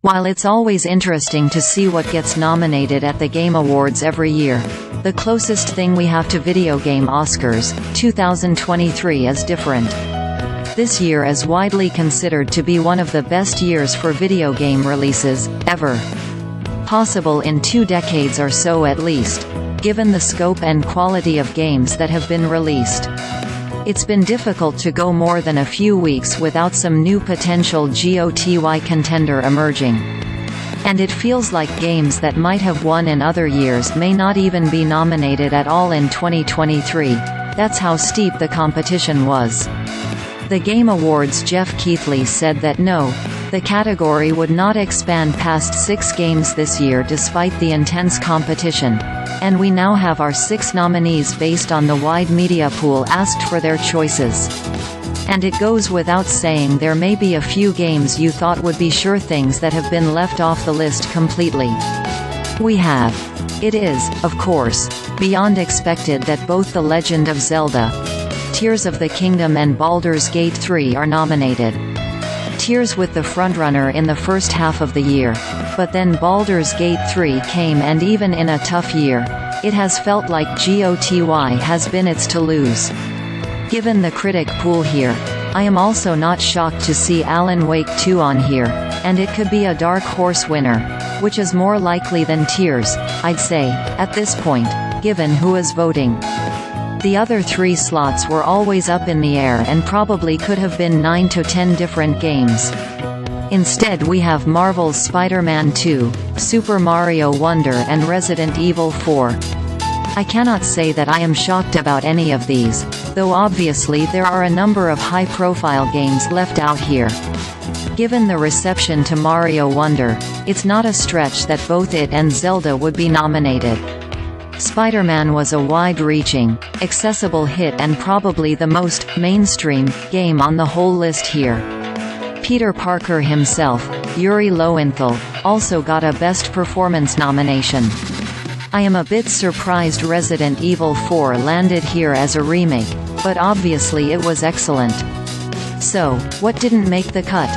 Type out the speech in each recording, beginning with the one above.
While it's always interesting to see what gets nominated at the Game Awards every year, the closest thing we have to video game Oscars, 2023 is different. This year is widely considered to be one of the best years for video game releases, ever. Possible in 2 decades or so at least, given the scope and quality of games that have been released. It's been difficult to go more than a few weeks without some new potential GOTY contender emerging. And it feels like games that might have won in other years may not even be nominated at all in 2023. That's how steep the competition was. The Game Awards Geoff Keighley said that no, the category would not expand past 6 games this year despite the intense competition. And we now have our 6 nominees based on the wide media pool asked for their choices. And it goes without saying there may be a few games you thought would be sure things that have been left off the list completely. We have. It is, of course, beyond expected that both The Legend of Zelda, Tears of the Kingdom and Baldur's Gate 3 are nominated. Tears with the frontrunner in the first half of the year, but then Baldur's Gate 3 came, and even in a tough year, it has felt like GOTY has been its to lose. Given the critic pool here, I am also not shocked to see Alan Wake 2 on here, and it could be a dark horse winner, which is more likely than Tears, I'd say, at this point, given who is voting. The other 3 slots were always up in the air and probably could have been 9 to 10 different games. Instead we have Marvel's Spider-Man 2, Super Mario Wonder and Resident Evil 4. I cannot say that I am shocked about any of these, though obviously there are a number of high-profile games left out here. Given the reception to Mario Wonder, it's not a stretch that both it and Zelda would be nominated. Spider-Man was a wide-reaching, accessible hit and probably the most mainstream game on the whole list here. Peter Parker himself, Yuri Lowenthal, also got a Best Performance nomination. I am a bit surprised Resident Evil 4 landed here as a remake, but obviously it was excellent. So, what didn't make the cut?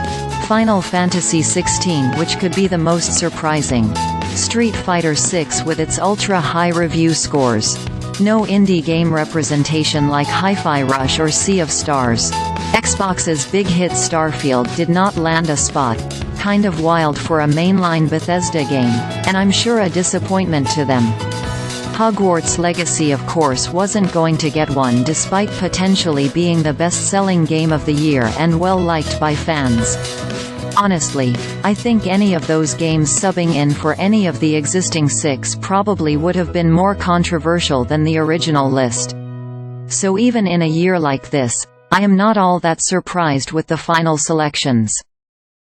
Final Fantasy XVI, which could be the most surprising. Street Fighter VI with its ultra-high review scores. No indie game representation like Hi-Fi Rush or Sea of Stars. Xbox's big hit Starfield did not land a spot. Kind of wild for a mainline Bethesda game, and I'm sure a disappointment to them. Hogwarts Legacy of course wasn't going to get one despite potentially being the best-selling game of the year and well-liked by fans. Honestly, I think any of those games subbing in for any of the existing 6 probably would have been more controversial than the original list. So even in a year like this, I am not all that surprised with the final selections.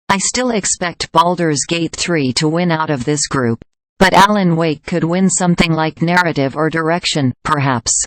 I still expect Baldur's Gate 3 to win out of this group, but Alan Wake could win something like narrative or direction, perhaps.